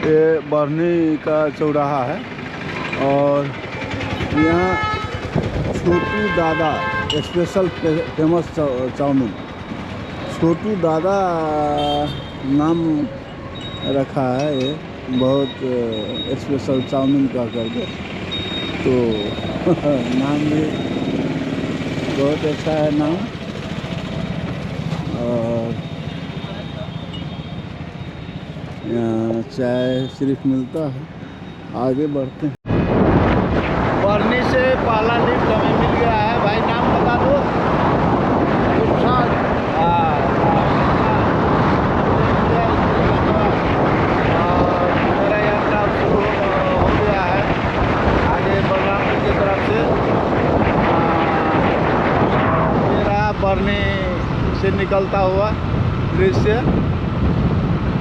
ये बरनी का चौराहा है और यहाँ छोटू दादा स्पेशल फेमस चाउमीन, छोटू दादा नाम रखा है। ये बहुत स्पेशल चाउमीन का करके, तो नाम भी बहुत अच्छा है नाम। और यहाँ चाय सिर्फ मिलता है। आगे बढ़ते हैं। बरनी से पहला लिफ्ट हमें मिल गया है। भाई नाम बता दो। मेरा यात्रा शुरू हो गया है आगे बलरामपुर की तरफ से। मेरा बरनी से निकलता हुआ दृश्य।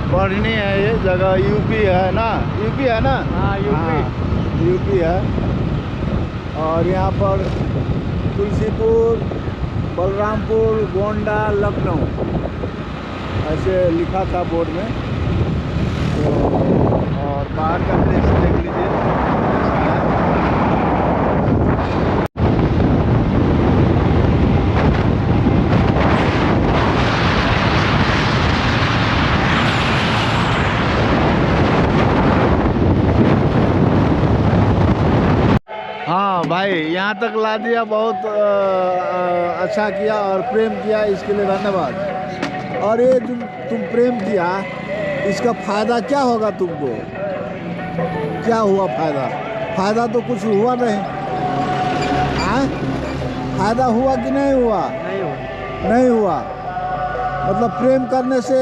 बरनी है ये जगह, यूपी है ना? यूपी है ना? हाँ यूपी है। और यहाँ पर तुलसीपुर, बलरामपुर, गोंडा, लखनऊ ऐसे लिखा था बोर्ड में। तो और बाहर का दृश्य देख लीजिए कैसा है। हाँ भाई, यहाँ तक ला दिया, बहुत अच्छा किया और प्रेम किया, इसके लिए धन्यवाद। और ये जो तुम प्रेम किया, इसका फ़ायदा क्या होगा तुमको? क्या हुआ फ़ायदा? फ़ायदा तो कुछ हुआ नहीं। हाँ, फ़ायदा हुआ कि नहीं हुआ? नहीं हुआ। मतलब प्रेम करने से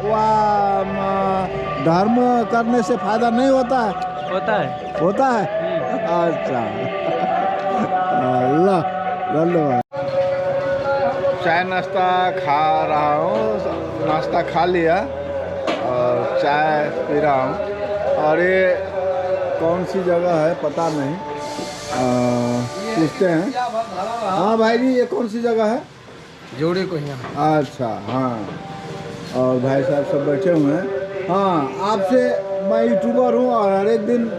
व धर्म करने से फ़ायदा नहीं होता है? होता है। अच्छा, अल्लाह धन्यवाद। चाय नाश्ता खा रहा हूँ, नाश्ता खा लिया और चाय पी रहा हूँ। और ये कौन सी जगह है पता नहीं, पूछते हैं। हाँ भाई जी, ये कौन सी जगह है? जोड़ी को यहाँ। अच्छा, हाँ। और भाई साहब सब बैठे हुए हैं। हाँ, आपसे मैं यूट्यूबर हूँ और हर एक दिन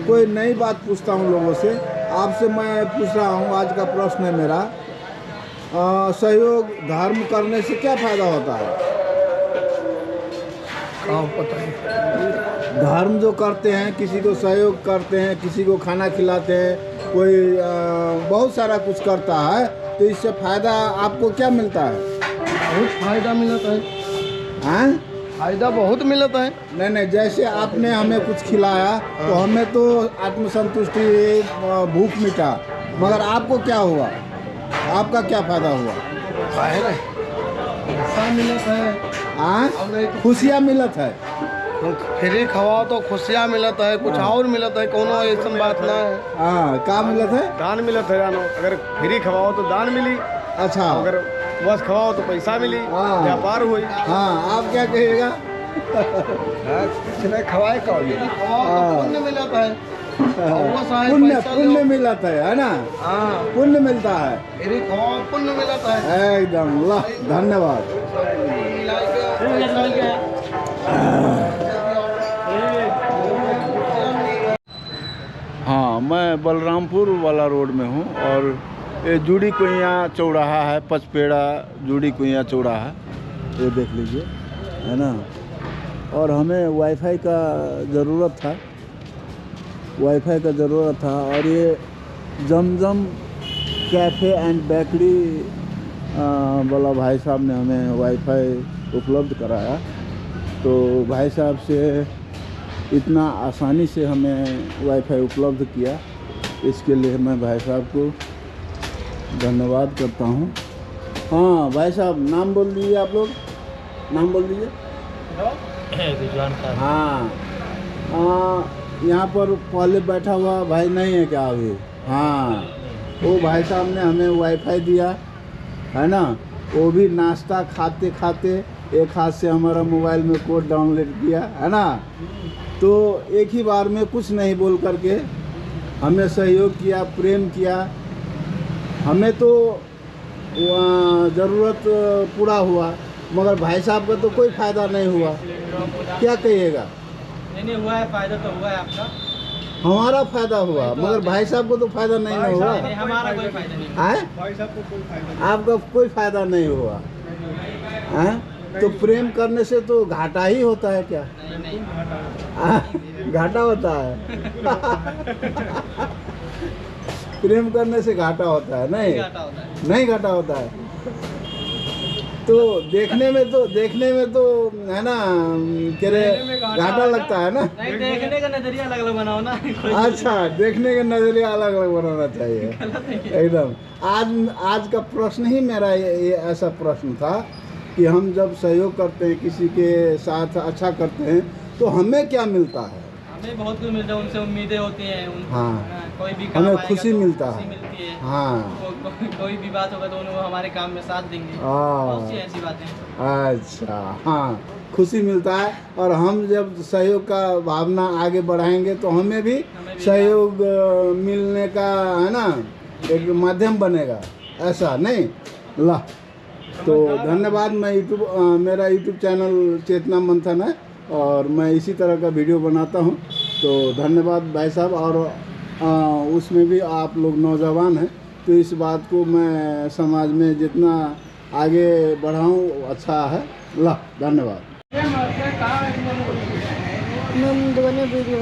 कोई नई बात पूछता हूँ लोगों से। आपसे मैं पूछ रहा हूँ, आज का प्रश्न है मेरा, सहयोग धर्म करने से क्या फ़ायदा होता है? पता है। धर्म जो करते हैं, किसी को सहयोग करते हैं, किसी को खाना खिलाते हैं, कोई बहुत सारा कुछ करता है, तो इससे फ़ायदा आपको क्या मिलता है? बहुत फायदा मिलता है। हाँ, फायदा बहुत मिलता है। नहीं, जैसे आपने हमें कुछ खिलाया तो हमें तो आत्मसंतुष्टि, भूख मिटा, मगर आपको क्या हुआ? आपका क्या फ़ायदा हुआ? पैसा मिलता है। हाँ, खुशियाँ मिलत है। फ्री खवाओ तो खुशियाँ मिलता है, कुछ और मिलता है, कोनो ऐसा बात ना है। हाँ, क्या मिलत है? दान मिलता है जानो, अगर फ्री खवाओ तो दान मिली। अच्छा, अगर बस खवाओ तो पैसा मिली, हाँ। व्यापार हुई। हाँ, आप क्या कहिएगा? कुछ नहीं खवाए का पुण्य मिलता है। पुण्य मिलता है ना? हाँ, पुण्य मिलता है। फ्री खवाओ पुण्य मिलता है एकदम, ला धन्यवाद। हाँ, मैं बलरामपुर वाला रोड में हूँ और ये जूड़ी कुइयाँ चौराहा है, पचपेड़ा जूड़ी कुइयाँ चौराहा, ये देख लीजिए, है ना? और हमें वाईफाई का ज़रूरत था, और ये जमजम कैफ़े एंड बेकरी वाला भाई साहब ने हमें वाईफाई उपलब्ध कराया। तो भाई साहब से इतना आसानी से हमें वाईफाई उपलब्ध किया, इसके लिए मैं भाई साहब को धन्यवाद करता हूँ। हाँ भाई साहब, नाम बोल दीजिए, आप लोग नाम बोल दीजिए। हाँ, यहाँ पर पहले बैठा हुआ भाई नहीं है क्या अभी? हाँ, वो भाई साहब ने हमें वाईफाई दिया, है ना? वो भी नाश्ता खाते खाते एक हाथ से हमारा मोबाइल में कोड डाउनलोड किया, है ना? तो एक ही बार में कुछ नहीं बोल करके हमें सहयोग किया, प्रेम किया। हमें तो ज़रूरत पूरा हुआ, मगर भाई साहब का तो कोई फ़ायदा नहीं हुआ। क्या कहिएगा? नहीं नहीं हुआ है, फायदा तो हुआ है आपका। हमारा फायदा हुआ, मगर भाई साहब को तो फायदा नहीं ना हुआ। नहीं, हमारा कोई फायदा नहीं। आए? भाई साहब को कोई फायदा आपका कोई फायदा नहीं हुआ हैं? तो प्रेम करने से तो घाटा ही होता है क्या? नहीं नहीं घाटा होता है। प्रेम करने से घाटा होता है नहीं? घाटा होता है। नहीं घाटा होता है। तो देखने में तो है ना, कह रहे घाटा लगता है ना। नहीं, देखने का नजरिया अलग अलग बनाओ ना। अच्छा, देखने का नजरिया अलग अलग बनाना चाहिए एकदम। आज का प्रश्न ही मेरा ये ऐसा प्रश्न था कि हम जब सहयोग करते हैं, किसी के साथ अच्छा करते हैं, तो हमें क्या मिलता है? हमें बहुत कुछ मिलता है, उनसे उम्मीदें होती हैं। हाँ। कोई भी काम हमें आएगा खुशी तो मिलता खुशी है। मिलती है। हाँ। कोई भी बात होगा तो वो हमारे काम में साथ देंगे। बहुत सी ऐसी बातें हैं। अच्छा, हाँ, खुशी मिलता है। और हम जब सहयोग का भावना आगे बढ़ाएंगे तो हमें भी सहयोग मिलने का है ना एक माध्यम बनेगा, ऐसा नहीं ला। तो धन्यवाद। मैं मेरा यूट्यूब चैनल चेतना मंथन है और मैं इसी तरह का वीडियो बनाता हूँ। तो धन्यवाद भाई साहब। और उसमें भी आप लोग नौजवान हैं, तो इस बात को मैं समाज में जितना आगे बढ़ाऊँ अच्छा है। ला, धन्यवाद। वीडियो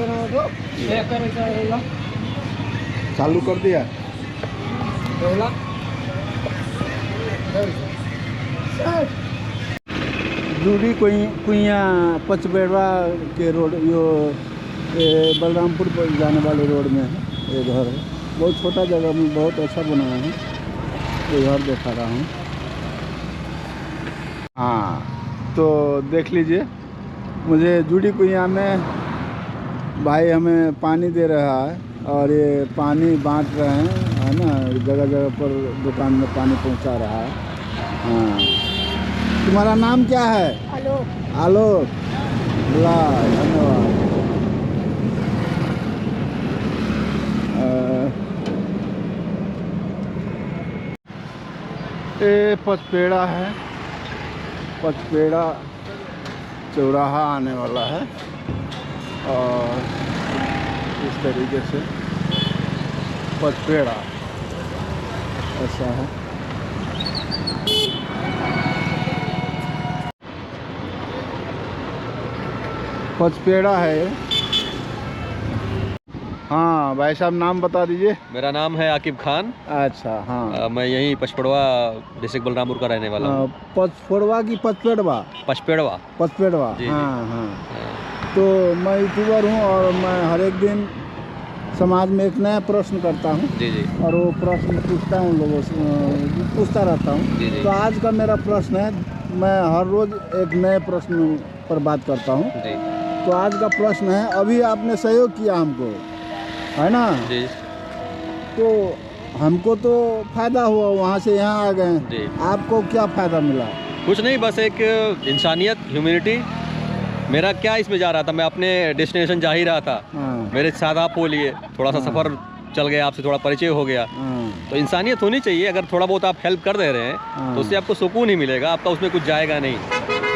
बना चालू कर दिया। जूड़ी कुइया पचबेड़वा के रोड, यो बलरामपुर पर जाने वाले रोड में है ये घर है। बहुत छोटा जगह में बहुत अच्छा बनाया है। ये घर दिखा रहा हूँ। हाँ, तो देख लीजिए, मुझे जूड़ी कुइया में भाई हमें पानी दे रहा है और ये पानी बांट रहे हैं, है ना, जगह जगह पर दुकान में पानी पहुंचा रहा है। हाँ, तुम्हारा नाम क्या है? आलोक। ला, धन्यवाद। ये पचपेड़ा है, पचपेड़ा चौराहा आने वाला है और इस तरीके से पचपेड़ा ऐसा है। पचपेड़ा है ये। हाँ भाई साहब, नाम बता दीजिए। मेरा नाम है आकिब खान। अच्छा, हाँ। मैं यहीं पचपेड़वा डिस्ट्रिक्ट बलरामपुर का रहने वाला हूँ। पचफोड़वा की पचपेड़वा? पचपेड़वा। पचपेड़वा, जी, हाँ हाँ। तो मैं यूट्यूबर हूँ और मैं हर एक दिन समाज में एक नया प्रश्न करता हूँ। जी जी। और वो प्रश्न पूछता हूँ लोगों से, पूछता रहता हूँ। जी जी। तो आज का मेरा प्रश्न है, मैं हर रोज़ एक नए प्रश्न पर बात करता हूँ। जी। तो आज का प्रश्न है, अभी आपने सहयोग किया हमको, है ना? जी। तो हमको तो फायदा हुआ, वहाँ से यहाँ आ गए। जी। आपको क्या फ़ायदा मिला? कुछ नहीं, बस एक इंसानियत, ह्यूमैनिटी। मेरा क्या इसमें जा रहा था, मैं अपने डेस्टिनेशन जा ही रहा था। हाँ। मेरे साथ आप हो लिए, थोड़ा सा हाँ। सफ़र चल गया, आपसे थोड़ा परिचय हो गया। हाँ। तो इंसानियत होनी चाहिए। अगर थोड़ा बहुत आप हेल्प कर दे रहे हैं हाँ। तो उससे आपको सुकून ही मिलेगा, आपका उसमें कुछ जाएगा नहीं,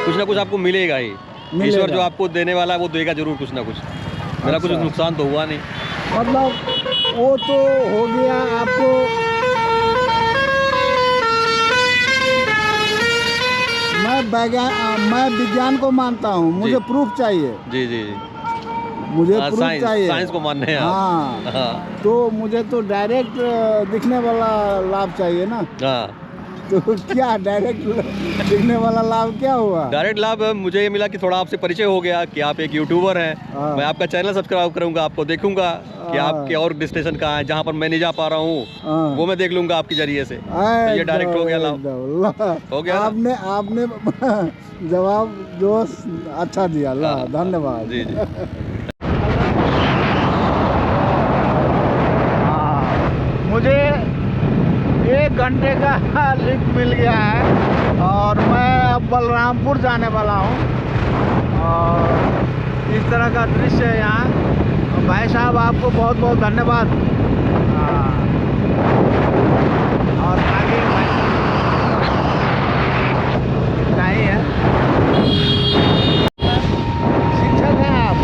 कुछ ना कुछ आपको मिलेगा ही। ईश्वर जो आपको देने वाला है वो देगा जरूर कुछ ना कुछ। मेरा कुछ अच्छा। नुकसान तो हुआ नहीं। मतलब वो तो हो गया आपको। मैं विज्ञान को मानता हूँ, मुझे प्रूफ चाहिए। जी जी जी। मुझे प्रूफ चाहिए। साइंस को मानने हैं आप। हाँ। हाँ। तो मुझे तो डायरेक्ट दिखने वाला लाभ चाहिए ना। हाँ। तो क्या डायरेक्ट दिखने वाला लाभ क्या हुआ? डायरेक्ट लाभ मुझे ये मिला कि थोड़ा आपसे परिचय हो गया कि आप एक यूट्यूबर हैं। हाँ। मैं आपका चैनल सब्सक्राइब करूंगा, आपको देखूंगा कि हाँ। आपके और डेस्टिनेशन कहाँ है, जहाँ पर मैं नहीं जा पा रहा हूँ हाँ। वो मैं देख लूंगा आपके जरिए से। तो ये डायरेक्ट हो गया लाभ। हो गया ना? आपने जवाब जो अच्छा दिया। ला, धन्यवाद। जी जी। मुझे 1 घंटे का लिफ्ट मिल गया है और मैं अब बलरामपुर जाने वाला हूँ। और इस तरह का दृश्य है यहाँ। भाई साहब, आपको बहुत बहुत धन्यवाद। और आगे इतना ही है। शिक्षक हैं आप?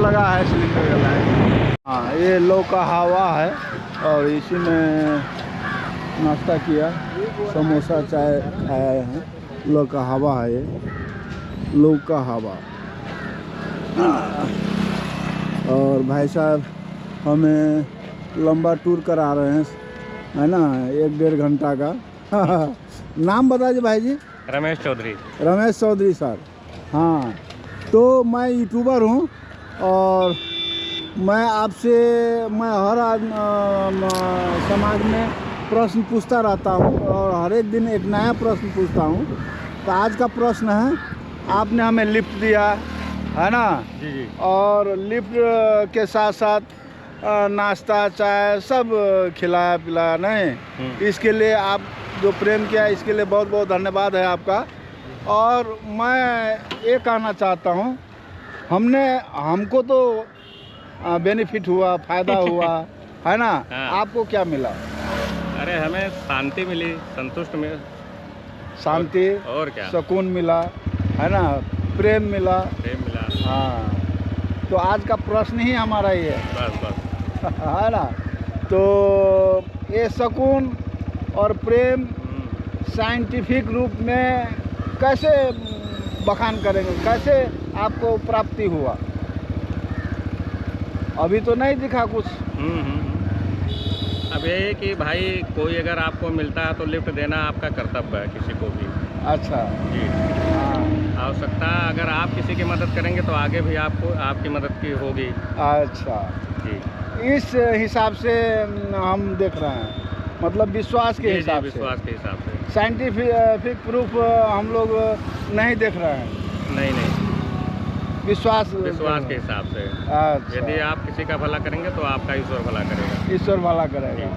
लगा है सिलेंडर का लाइन। हाँ, ये लौका हवा है और इसी में नाश्ता किया, समोसा चाय खाया है। लौका हवा है ये, लौका हवा। और भाई साहब हमें लंबा टूर करा रहे हैं, है ना, 1-1.5 घंटा का। नाम बता दीजिए भाई जी। रमेश चौधरी। रमेश चौधरी सर। हाँ, तो मैं यूट्यूबर हूँ और मैं आपसे हर समाज में प्रश्न पूछता रहता हूँ और हर एक दिन एक नया प्रश्न पूछता हूँ। तो आज का प्रश्न है, आपने हमें लिफ्ट दिया है ना, जी जी। और लिफ्ट के साथ साथ नाश्ता चाय सब खिलाया पिलाया, नहीं, इसके लिए आप जो प्रेम किया इसके लिए बहुत बहुत धन्यवाद है आपका। और मैं ये कहना चाहता हूँ, हमको तो बेनिफिट हुआ, फ़ायदा हुआ है ना। हाँ। आपको क्या मिला? अरे हमें शांति मिली, संतुष्ट मिल, शांति और क्या, सुकून मिला, है ना, प्रेम मिला। प्रेम मिला। हाँ, तो आज का प्रश्न ही हमारा ये है। बस बस। है ना, तो ये सुकून और प्रेम साइंटिफिक रूप में कैसे बखान करेंगे, कैसे आपको प्राप्ति हुआ? अभी तो नहीं दिखा कुछ। अब ये है कि भाई कोई अगर आपको मिलता है तो लिफ्ट देना आपका कर्तव्य है, किसी को भी। अच्छा जी। हाँ, आवश्यकता अगर आप किसी की मदद करेंगे तो आगे भी आपको आपकी मदद की होगी। अच्छा, जी, इस हिसाब से हम देख रहे हैं, मतलब विश्वास के जी, हिसाब से, विश्वास के हिसाब से। साइंटिफिक प्रूफ हम लोग नहीं देख रहे हैं। नहीं नहीं, विश्वास के हिसाब से। अच्छा, यदि आप किसी का भला करेंगे तो आपका ईश्वर भला करेगा। ईश्वर भला करेगा,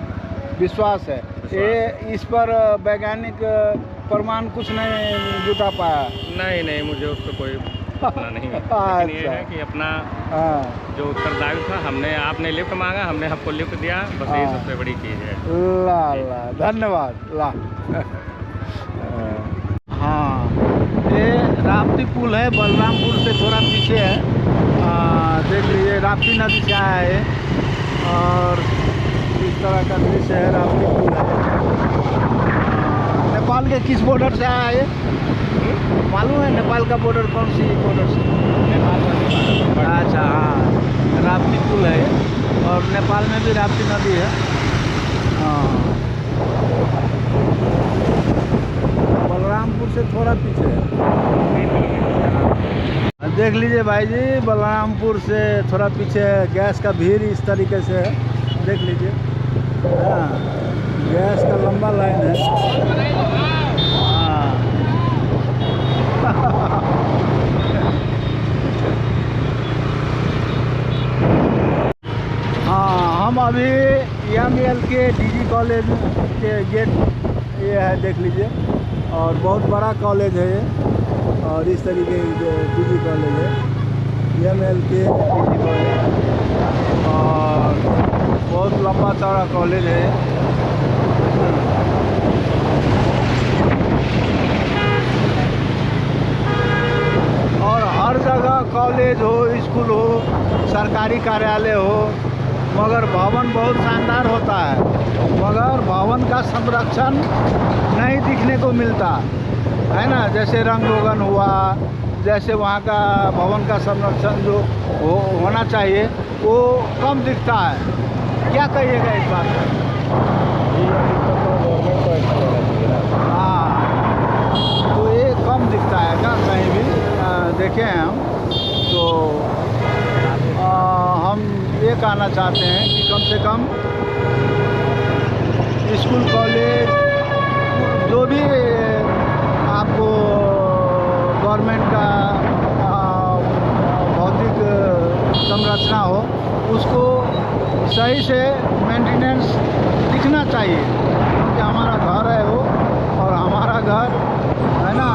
विश्वास है। ये इस पर वैज्ञानिक प्रमाण कुछ नहीं जुटा पाया। नहीं नहीं, मुझे उस पर कोई अपना नहीं है। लेकिन ये है कि अपना हाँ, जो उत्तरदायित्व था, आपने लिफ्ट मांगा, हमने आपको लिफ्ट दिया, बस यही सबसे बड़ी चीज़ है। ला धन्यवाद ला। हाँ, ये राप्ती पुल है, बलरामपुर से थोड़ा पीछे है। देख लीजिए, राप्ती नदी से आया है और इस तरह का दृश्य है। राप्ती पुल है। नेपाल के किस बॉर्डर से आया है मालूम है? नेपाल का बॉर्डर कौन सी बॉर्डर से? अच्छा, हाँ, राप्ती पुल है और नेपाल में भी राप्ती नदी है। हाँ, बलरामपुर से थोड़ा पीछे है। देख लीजिए भाई जी, बलरामपुर से थोड़ा पीछे गैस का भीड़ इस तरीके से है, देख लीजिए। हाँ, गैस का लंबा लाइन है। हाँ, हम अभी EML के DG कॉलेज के गेट ये है, देख लीजिए, और बहुत बड़ा कॉलेज है ये, और इस तरीके के DG कॉलेज है, EML के DG कॉलेज, और बहुत लंबा चौड़ा कॉलेज है। और हर जगह कॉलेज हो, स्कूल हो, सरकारी कार्यालय हो, मगर भवन बहुत शानदार होता है, मगर भवन का संरक्षण नहीं दिखने को मिलता है ना। जैसे रंग रोगन हुआ, जैसे वहाँ का भवन का संरक्षण जो होना चाहिए वो कम दिखता है। क्या कहिएगा इस बात पर? हाँ, तो ये कम दिखता है क्या कहीं भी देखे हैं हम तो। हम ये कहना चाहते हैं कि कम से कम स्कूल कॉलेज जो भी आपको गवर्नमेंट का भौतिक संरचना हो, उसको सही से मेंटेनेंस दिखना चाहिए, क्योंकि हमारा घर है वो, और हमारा घर है ना,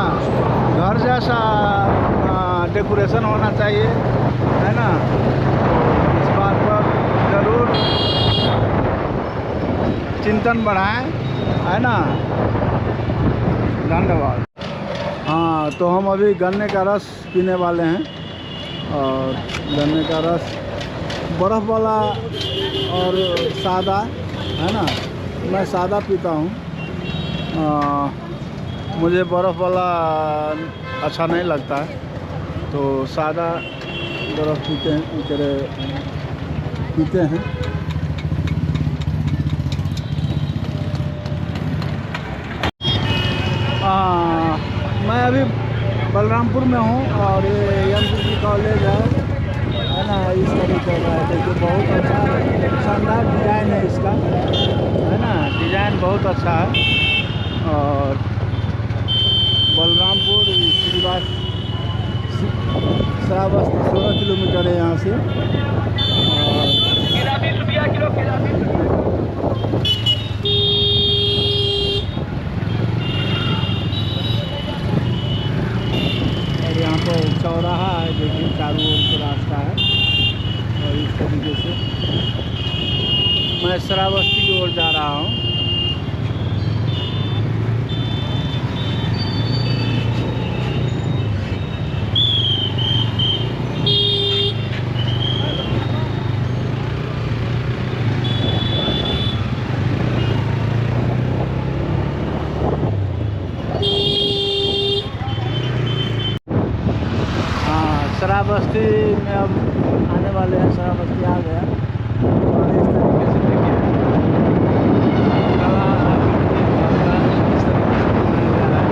घर जैसा डेकोरेशन होना चाहिए, है ना। इस बात पर ज़रूर चिंतन बढ़ाएं, है ना। धन्यवाद। हाँ, तो हम अभी गन्ने का रस पीने वाले हैं और गन्ने का रस बर्फ़ वाला और सादा है ना। मैं सादा पीता हूँ, मुझे बर्फ़ वाला अच्छा नहीं लगता है, तो सादा बर्फ़ पीते हैं। मैं अभी बलरामपुर में हूँ और ये एमपीसी कॉलेज है ना, इस तरीके का है। देखिए बहुत अच्छा शानदार डिज़ाइन है इसका, है ना, डिज़ाइन बहुत अच्छा है। और बलरामपुर श्रावस्ती 16 किलोमीटर है यहाँ से। और यहाँ पर चौराहा है, देखिए चारों ओर से रास्ता है। और इस तरीके से मैं श्रावस्ती की ओर जा रहा हूँ। श्रावस्ती में अब आने वाले हैं, श्रावस्ती आ गया। और इस तरीके से देखिए इस तरीके से बनाया गया है।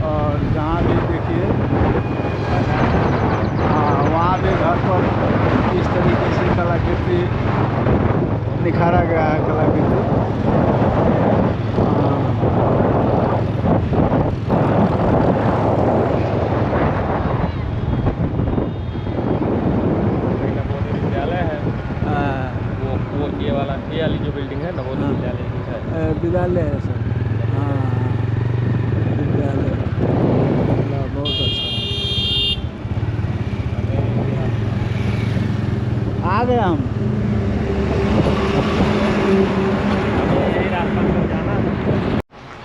और जहाँ भी देखिए वहाँ भी घर पर इस तरीके से कलाकृति निखारा गया है, कलाकृति। ये वाली जो बिल्डिंग है नवोदय विद्यालय की है, विद्यालय है सर। हाँ, विद्यालय बहुत अच्छा है। आ गए हम।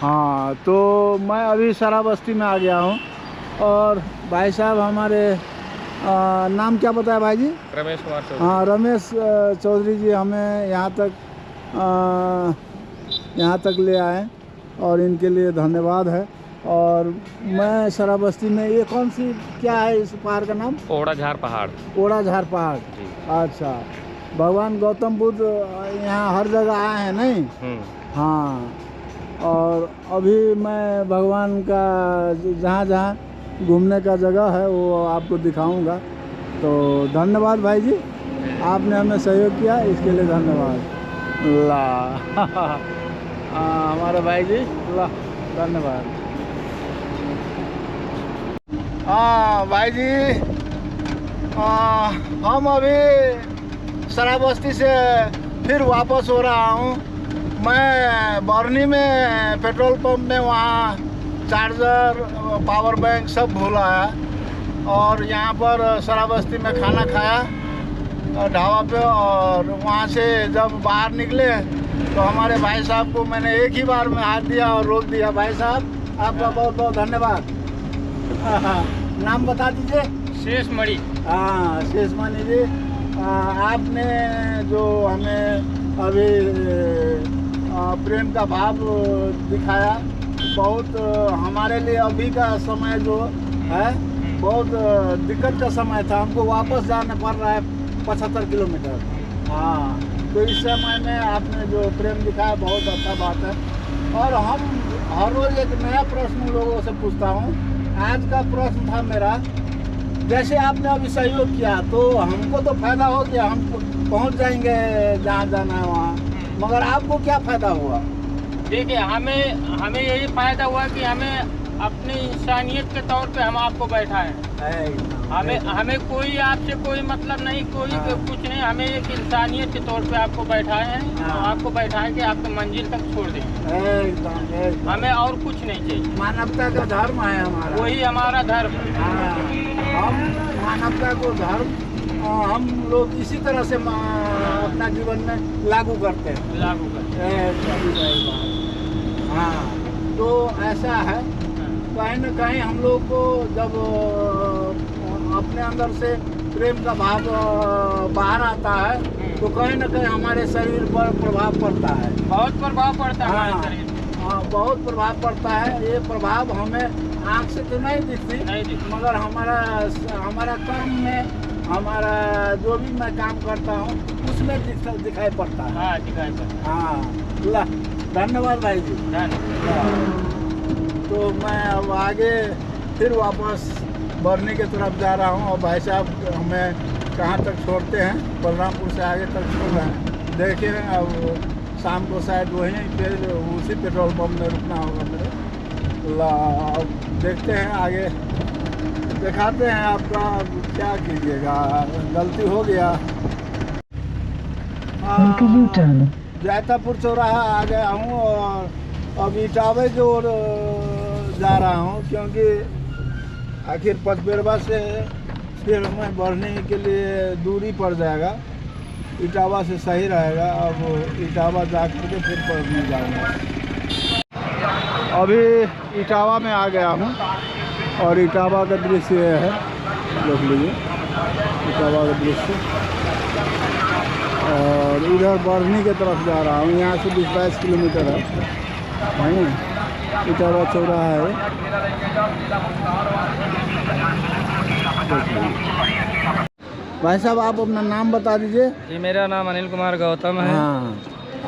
हाँ, तो मैं अभी श्रावस्ती में आ गया हूँ। और भाई साहब हमारे नाम क्या बताया भाई जी? रमेश कुमार चौधरी। हाँ, रमेश चौधरी जी हमें यहाँ तक ले आए और इनके लिए धन्यवाद है। और मैं श्रावस्ती में, ये कौन सी क्या है इस पहाड़ का नाम? ओड़ाझार पहाड़। ओड़ाझार पहाड़, अच्छा। भगवान गौतम बुद्ध यहाँ हर जगह आए हैं नहीं? हाँ। और अभी मैं भगवान का जहाँ जहाँ घूमने का जगह है वो आपको दिखाऊंगा। तो धन्यवाद भाई जी, आपने हमें सहयोग किया, इसके लिए धन्यवाद। ला हमारे भाई जी, ला धन्यवाद। हाँ भाई जी, हम अभी श्रावस्ती से फिर वापस हो रहा हूँ। मैं बरनी में पेट्रोल पंप में वहाँ चार्जर, पावर बैंक सब भूला है। और यहाँ पर श्रावस्ती में खाना खाया ढाबा पे। और वहाँ से जब बाहर निकले तो हमारे भाई साहब को मैंने एक ही बार में हाथ दिया और रोक दिया। भाई साहब आपका बहुत बहुत धन्यवाद। नाम बता दीजिए। शेष मणि। हाँ, शेष मणि जी, आपने जो हमें अभी प्रेम का भाव दिखाया, बहुत हमारे लिए अभी का समय जो है बहुत दिक्कत का समय था। हमको वापस जाना पड़ रहा है 75 किलोमीटर। हाँ, तो इस समय में आपने जो प्रेम दिखाया बहुत अच्छा बात है। और हम हर रोज़ एक नया प्रश्न लोगों से पूछता हूँ। आज का प्रश्न था मेरा, जैसे आपने अभी सहयोग किया तो हमको तो फायदा हो गया, हम पहुँच जाएंगे जहाँ जाना है वहाँ, मगर आपको क्या फ़ायदा हुआ? देखिए, हमें यही फायदा हुआ कि हमें अपनी इंसानियत के तौर पे हम आपको बैठाएं। हमें कोई आपसे कोई मतलब नहीं, कोई कुछ नहीं। हमें एक इंसानियत के तौर पे आपको बैठाए हैं, आपको बैठाएं कि आपको मंजिल तक छोड़ दें। एकदम हमें और कुछ नहीं चाहिए। मानवता का धर्म है हमारा, वही हमारा धर्म। हम मानवता को धर्म हम लोग इसी तरह से अपना जीवन में लागू करते हैं। हाँ, तो ऐसा है, कहीं न कहीं हम लोग को जब अपने अंदर से प्रेम का भाव बाहर आता है तो कहीं ना कहीं हमारे शरीर पर प्रभाव पड़ता है। बहुत प्रभाव पड़ता है हमारे हाँ, शरीर में। हाँ, बहुत प्रभाव पड़ता है। ये प्रभाव हमें आँख से तो नहीं दिखती, नहीं दिखती। मगर हमारा कर्म में, हमारा जो भी मैं काम करता हूँ उसमें दिखाई पड़ता है। हाँ, दिखाई पड़ता है। हाँ, धन्यवाद भाई जी। तो मैं अब आगे फिर वापस बरनी की तरफ जा रहा हूँ और भाई साहब हमें कहाँ तक छोड़ते हैं, बलरामपुर से आगे तक छोड़ रहे हैं। देखिए अब शाम को शायद वहीं फिर उसी पेट्रोल पंप में रुकना होगा मेरे। अब देखते हैं आगे, दिखाते हैं आपका। क्या कीजिएगा, गलती हो गया। जैतापुर चौराहा आ गया हूँ और अब इटावे की ओर जा रहा हूँ, क्योंकि आखिर पचपेरवा से फिर मैं बढ़ने के लिए दूरी पड़ जाएगा। इटावा से सही रहेगा। अब इटावा जा करके फिर पढ़ने जाऊँगा। अभी इटावा में आ गया हूँ और इटावा का दृश्य ये है, देख लीजिए इटावा का दृश्य। और इधर बढ़नी की तरफ जा रहा हूँ, यहाँ से 20-22 किलोमीटर है ना, इटावा चौराहा है। भाई साहब आप अपना नाम बता दीजिए। जी, मेरा नाम अनिल कुमार गौतम है। हाँ,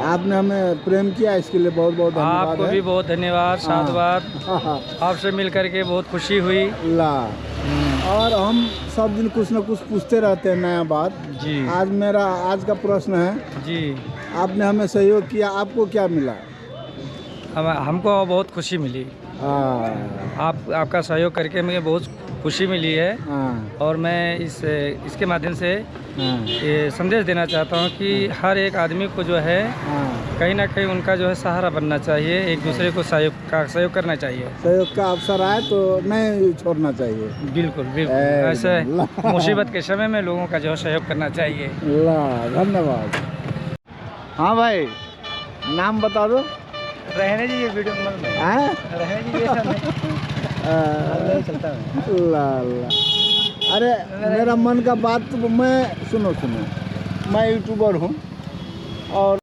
आपने हमें प्रेम किया, इसके लिए बहुत बहुत धन्यवाद। आपको भी बहुत धन्यवाद, साधुवाद। हाँ, आपसे मिल करके बहुत खुशी हुई। ला। और हम सब दिन कुछ न कुछ पूछते रहते हैं नया बात। जी आज का प्रश्न है जी, आपने हमें सहयोग किया, आपको क्या मिला? हमको बहुत खुशी मिली। आपका सहयोग करके मुझे बहुत खुशी मिली है। और मैं इसके माध्यम से ये संदेश देना चाहता हूँ कि हर एक आदमी को जो है कहीं ना कहीं उनका जो है सहारा बनना चाहिए, एक दूसरे को सहयोग करना चाहिए। सहयोग का अवसर आए तो नहीं छोड़ना चाहिए। बिल्कुल बिल्कुल, ऐसे मुसीबत के समय में लोगों का जो है सहयोग करना चाहिए। धन्यवाद। हाँ भाई, नाम बता दो। रहने दीजिए वीडियो में, रहने दीजिए चलता है। अरे मेरा मन का बात मैं सुनो, मैं यूट्यूबर हूँ और